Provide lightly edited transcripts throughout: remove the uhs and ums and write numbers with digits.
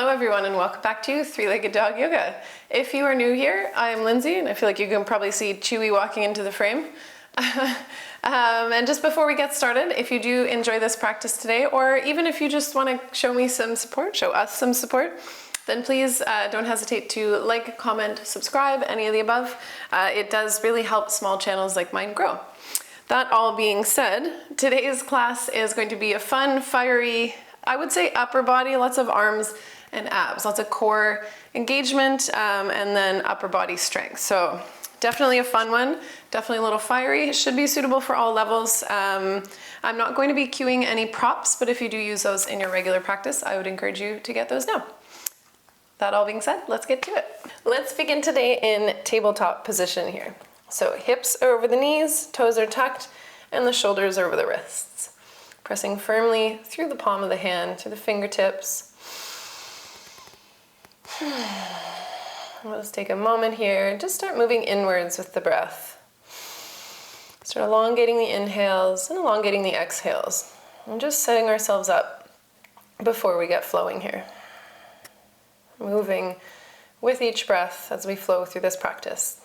Hello everyone and welcome back to Three-Legged Dog Yoga. If you are new here, I am Lindsay and I feel like you can probably see Chewy walking into the frame. And just before we get started, if you do enjoy this practice today, or even if you just want to show me some support, show us some support, then please don't hesitate to like, comment, subscribe, any of the above. It does really help small channels like mine grow. That all being said, today's class is going to be a fun, fiery, I would say upper body, lots of arms and abs, lots of core engagement, and then upper body strength. So definitely a fun one, definitely a little fiery. It should be suitable for all levels. I'm not going to be cueing any props, but if you do use those in your regular practice, I would encourage you to get those now. That all being said, let's get to it. Let's begin today in tabletop position here. So hips are over the knees, toes are tucked, and the shoulders are over the wrists. Pressing firmly through the palm of the hand, through the fingertips. Let's take a moment here and just start moving inwards with the breath. Start elongating the inhales and elongating the exhales. And just setting ourselves up before we get flowing here. Moving with each breath as we flow through this practice.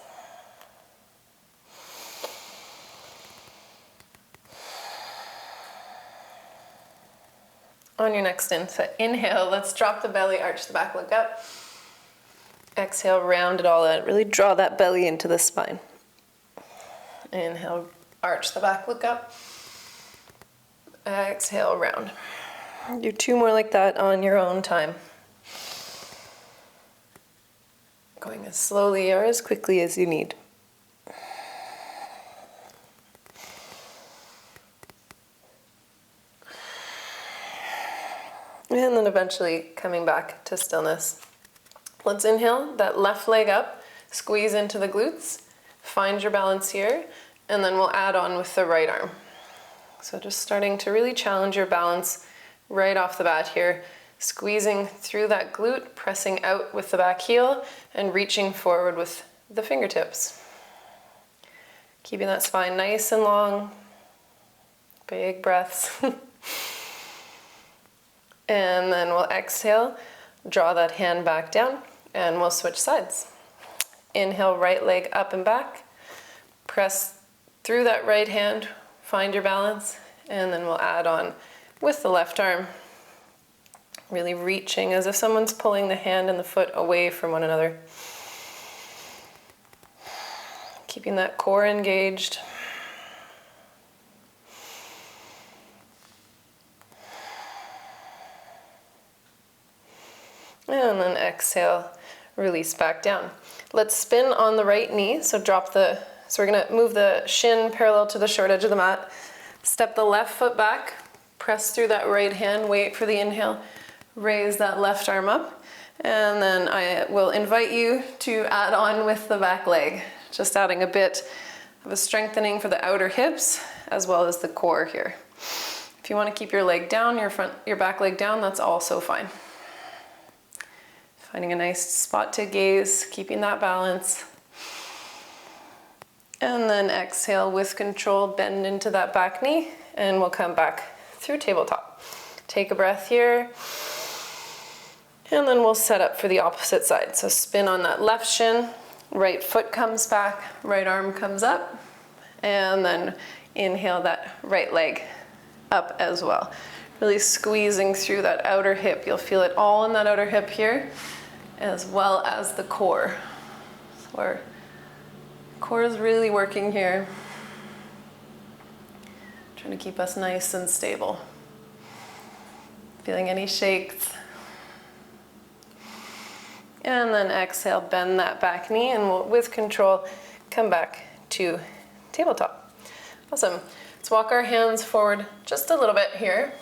On your next inhale, let's drop the belly, arch the back, look up. Exhale, round it all out. Really draw that belly into the spine. Inhale, arch the back, look up. Exhale, round. Do two more like that on your own time. Going as slowly or as quickly as you need. And then eventually coming back to stillness. Let's inhale that left leg up, squeeze into the glutes, find your balance here, and then we'll add on with the right arm. So just starting to really challenge your balance right off the bat here, squeezing through that glute, pressing out with the back heel, and reaching forward with the fingertips. Keeping that spine nice and long, big breaths. And then we'll exhale, draw that hand back down, and we'll switch sides. Inhale, right leg up and back. Press through that right hand, find your balance, and then we'll add on with the left arm. Really reaching as if someone's pulling the hand and the foot away from one another. Keeping that core engaged. And then exhale, release back down. Let's spin on the right knee. So we're gonna move the shin parallel to the short edge of the mat. Step the left foot back, press through that right hand, wait for the inhale, raise that left arm up. And then I will invite you to add on with the back leg. Just adding a bit of a strengthening for the outer hips, as well as the core here. If you wanna keep your leg down, your back leg down, that's also fine. Finding a nice spot to gaze, keeping that balance. And then exhale with control, bend into that back knee, and we'll come back through tabletop. Take a breath here, and then we'll set up for the opposite side. So spin on that left shin, right foot comes back, right arm comes up, and then inhale that right leg up as well. Really squeezing through that outer hip. You'll feel it all in that outer hip here, as well as the core. So our core is really working here. Trying to keep us nice and stable. Feeling any shakes. And then exhale, bend that back knee, and we'll, with control, come back to tabletop. Awesome. Let's walk our hands forward just a little bit here.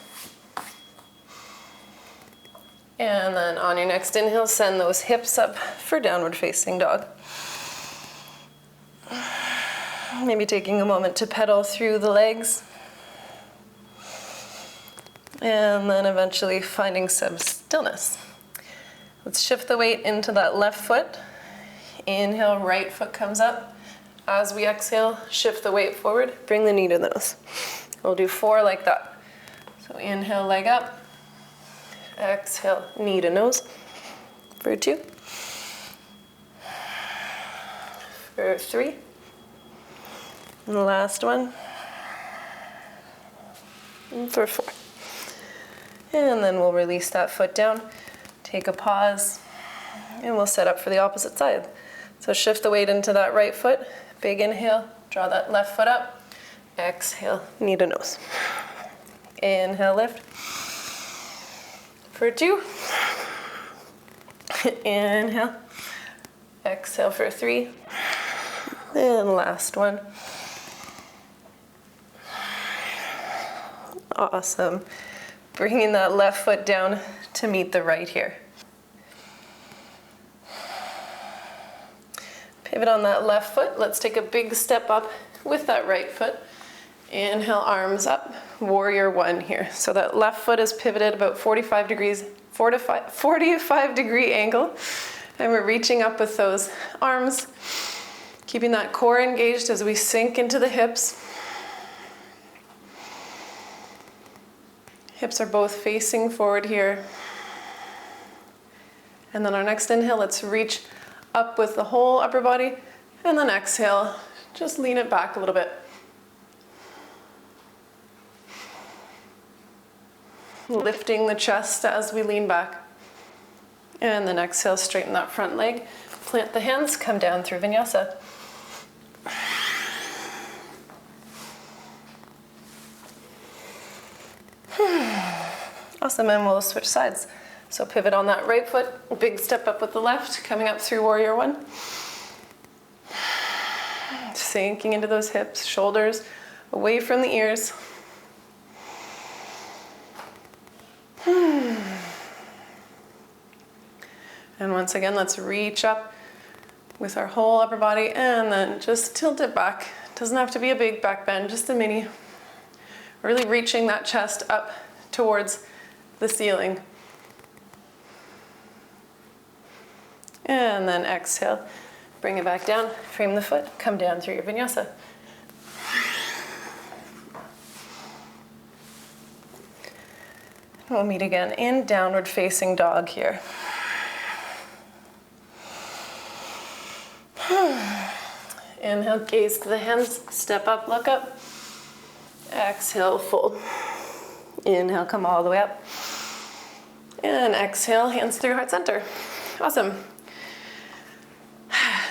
And then on your next inhale, send those hips up for downward facing dog. Maybe taking a moment to pedal through the legs. And then eventually finding some stillness. Let's shift the weight into that left foot. Inhale, right foot comes up. As we exhale, shift the weight forward, bring the knee to the nose. We'll do 4 like that. So inhale, leg up. Exhale, knee to nose. For 2. For 3. And the last one. And for 4. And then we'll release that foot down, take a pause, and we'll set up for the opposite side. So shift the weight into that right foot, big inhale, draw that left foot up, exhale, knee to nose. Inhale, lift. For 2. Inhale. Exhale for 3. And last one. Awesome. Bringing that left foot down to meet the right here. Pivot on that left foot. Let's take a big step up with that right foot. Inhale, arms up, warrior 1 here. So that left foot is pivoted about 45 degrees, 45 degree angle. And we're reaching up with those arms, keeping that core engaged as we sink into the hips. Hips are both facing forward here. And then our next inhale, let's reach up with the whole upper body. And then exhale, just lean it back a little bit. Lifting the chest as we lean back. And then exhale, straighten that front leg. Plant the hands, come down through Vinyasa. Awesome, and we'll switch sides. So pivot on that right foot, big step up with the left, coming up through warrior 1. Sinking into those hips, shoulders away from the ears. And once again, let's reach up with our whole upper body and then just tilt it back. Doesn't have to be a big back bend, just a mini. Really reaching that chest up towards the ceiling. And then exhale, bring it back down, frame the foot, come down through your Vinyasa. We'll meet again in downward facing dog here. Inhale, gaze to the hands, step up, look up. Exhale, fold. Inhale, come all the way up. And exhale, hands through heart center. Awesome.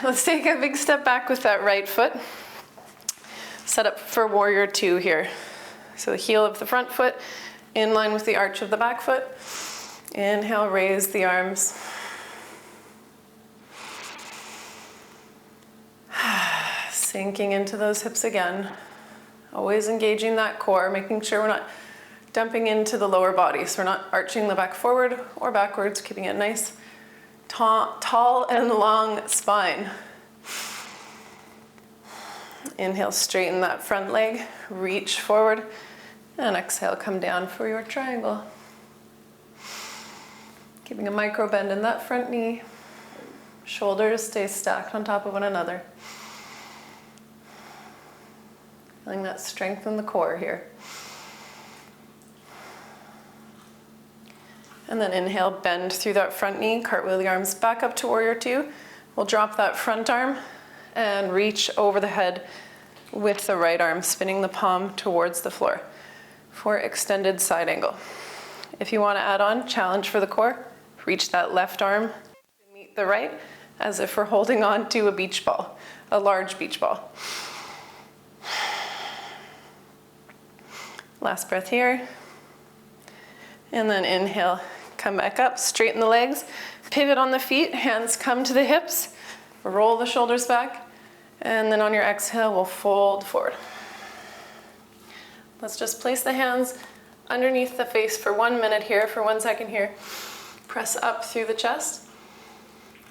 Let's take a big step back with that right foot. Set up for warrior 2 here. So the heel of the front foot in line with the arch of the back foot. Inhale, raise the arms. Sinking into those hips again. Always engaging that core, making sure we're not dumping into the lower body. So we're not arching the back forward or backwards, keeping it nice, tall and long spine. Inhale, straighten that front leg, reach forward, and exhale, come down for your triangle. Keeping a micro bend in that front knee. Shoulders stay stacked on top of one another. Feeling that strength in the core here. And then inhale, bend through that front knee, cartwheel the arms back up to warrior 2. We'll drop that front arm and reach over the head with the right arm, spinning the palm towards the floor for extended side angle. If you want to add on challenge for the core, reach that left arm to meet the right as if we're holding on to a beach ball, a large beach ball. Last breath here. And then inhale, come back up, straighten the legs, pivot on the feet, hands come to the hips, roll the shoulders back, and then on your exhale, we'll fold forward. Let's just place the hands underneath the face for 1 minute here, for 1 second here. Press up through the chest.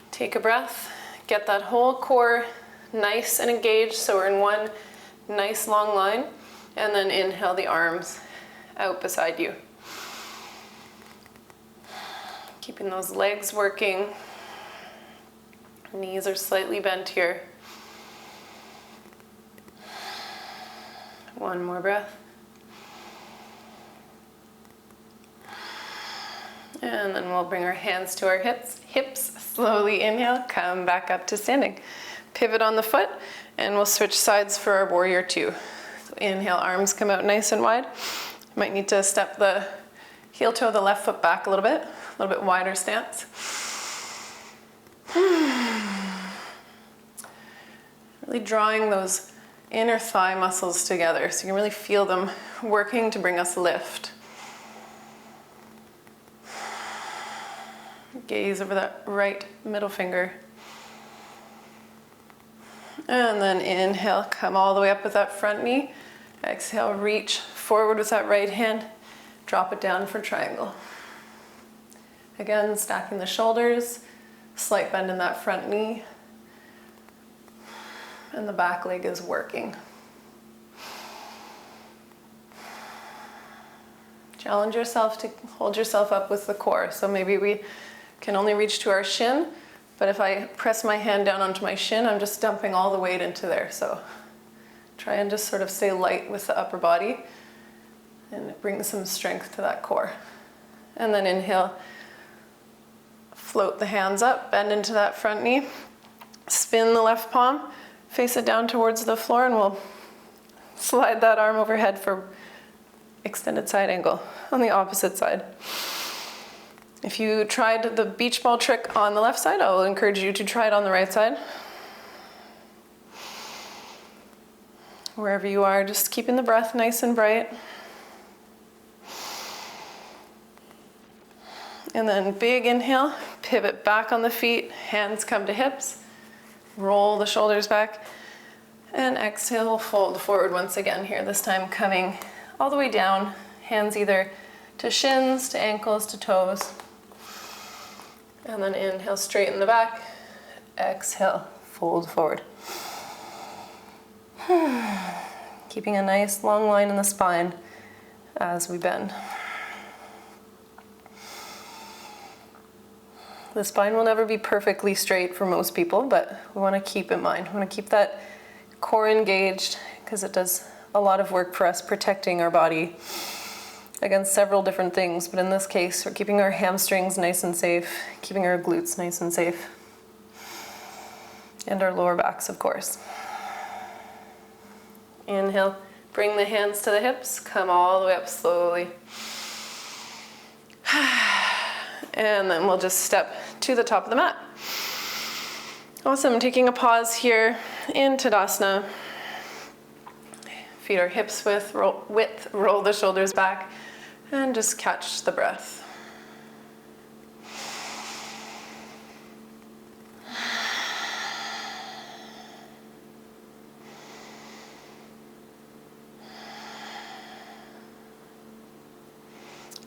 Take a breath, get that whole core nice and engaged so we're in one nice long line. And then inhale the arms out beside you. Keeping those legs working. Knees are slightly bent here. One more breath. And then we'll bring our hands to our hips, slowly inhale, come back up to standing. Pivot on the foot, and we'll switch sides for our warrior two. So inhale, arms come out nice and wide. Might need to step the heel toe of the left foot back a little bit wider stance. Really drawing those inner thigh muscles together so you can really feel them working to bring us lift. Gaze over that right middle finger. And then inhale, come all the way up with that front knee. Exhale, reach forward with that right hand. Drop it down for triangle. Again, stacking the shoulders, slight bend in that front knee. And the back leg is working. Challenge yourself to hold yourself up with the core. So maybe we can only reach to our shin, but if I press my hand down onto my shin, I'm just dumping all the weight into there. So try and just sort of stay light with the upper body and bring some strength to that core. And then inhale, float the hands up, bend into that front knee, spin the left palm, face it down towards the floor, and we'll slide that arm overhead for extended side angle on the opposite side. If you tried the beach ball trick on the left side, I will encourage you to try it on the right side. Wherever you are, just keeping the breath nice and bright. And then big inhale, pivot back on the feet, hands come to hips, roll the shoulders back, and exhale, fold forward once again here, this time coming all the way down, hands either to shins, to ankles, to toes. And then inhale, straighten the back, exhale, fold forward. Keeping a nice long line in the spine as we bend. The spine will never be perfectly straight for most people, but we want to keep in mind. We want to keep that core engaged because it does a lot of work for us protecting our body against several different things. But in this case, we're keeping our hamstrings nice and safe, keeping our glutes nice and safe, and our lower backs, of course. Inhale, bring the hands to the hips, come all the way up slowly. And then we'll just step to the top of the mat. Awesome, taking a pause here in Tadasana. Feet are hips width, roll the shoulders back, and just catch the breath.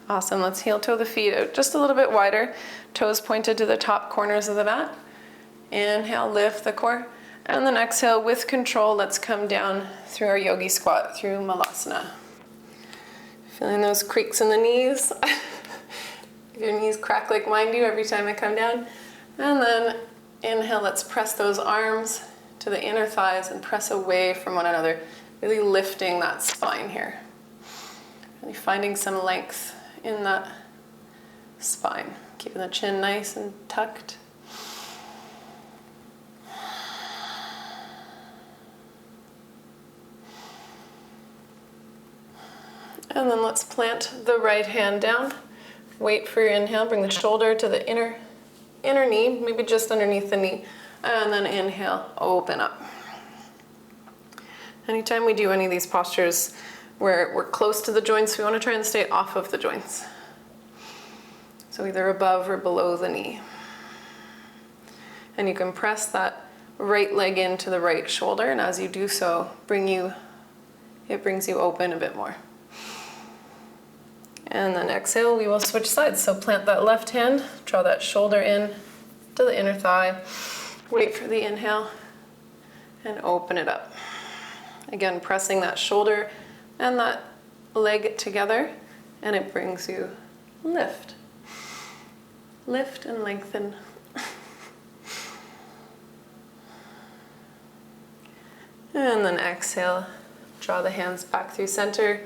Awesome, let's heel toe the feet out just a little bit wider, toes pointed to the top corners of the mat. Inhale, lift the core, and then exhale with control, let's come down through our yogi squat, through Malasana. Feeling those creaks in the knees. If your knees crack like mine do every time I come down. And then inhale, let's press those arms to the inner thighs and press away from one another, really lifting that spine here. Really finding some length in that spine, keeping the chin nice and tucked. And then let's plant the right hand down. Wait for your inhale, bring the shoulder to the inner knee, maybe just underneath the knee. And then inhale, open up. Anytime we do any of these postures where we're close to the joints, we want to try and stay off of the joints. So either above or below the knee. And you can press that right leg into the right shoulder, and as you do so, it brings you open a bit more. And then exhale, we will switch sides. So plant that left hand, draw that shoulder in to the inner thigh, wait for the inhale, and open it up. Again, pressing that shoulder and that leg together, and it brings you lift. Lift and lengthen. And then exhale, draw the hands back through center,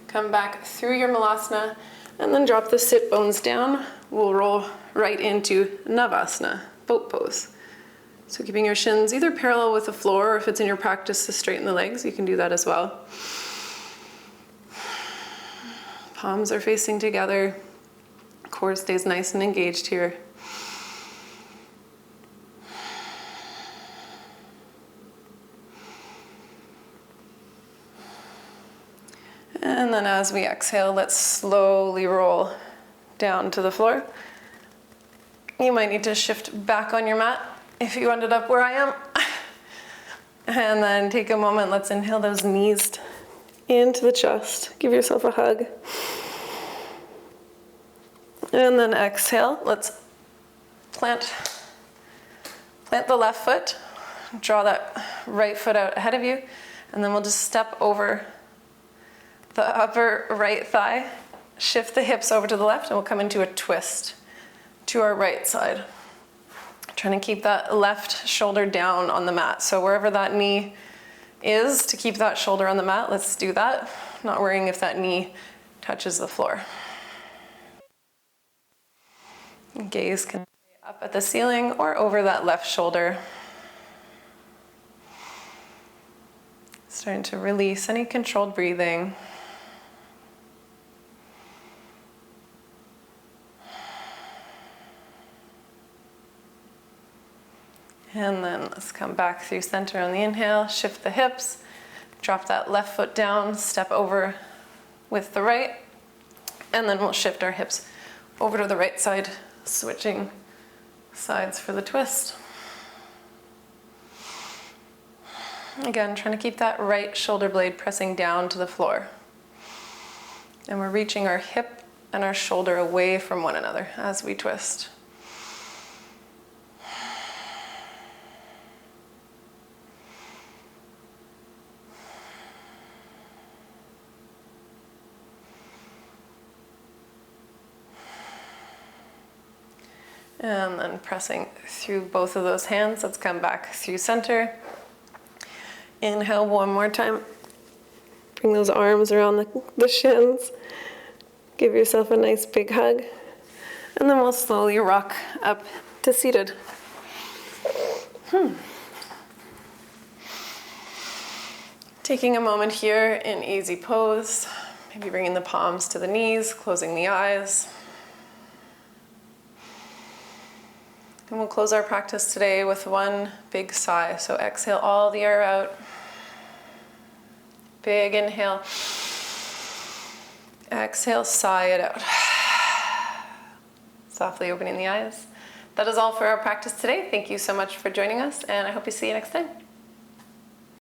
come back through your Malasana, And then drop the sit bones down. We'll roll right into Navasana, boat pose. So keeping your shins either parallel with the floor, or if it's in your practice to straighten the legs, you can do that as well. Palms are facing together. Core stays nice and engaged here. And then as we exhale, let's slowly roll down to the floor. You might need to shift back on your mat if you ended up where I am. And then take a moment, let's inhale those knees into the chest. Give yourself a hug. And then exhale, let's plant the left foot. Draw that right foot out ahead of you. And then we'll just step over the upper right thigh. Shift the hips over to the left and we'll come into a twist to our right side. Trying to keep that left shoulder down on the mat. So wherever that knee is, to keep that shoulder on the mat, let's do that. Not worrying if that knee touches the floor. Gaze can stay up at the ceiling or over that left shoulder. Starting to release any controlled breathing. And then let's come back through center on the inhale, shift the hips, drop that left foot down, step over with the right, and then we'll shift our hips over to the right side, switching sides for the twist. Again, trying to keep that right shoulder blade pressing down to the floor. And we're reaching our hip and our shoulder away from one another as we twist. And then pressing through both of those hands, let's come back through center. Inhale one more time. Bring those arms around the shins. Give yourself a nice big hug. And then we'll slowly rock up to seated. Taking a moment here in easy pose. Maybe bringing the palms to the knees, closing the eyes. And we'll close our practice today with one big sigh. So exhale all the air out. Big inhale. Exhale, sigh it out. Softly opening the eyes. That is all for our practice today. Thank you so much for joining us, and I hope to see you next time.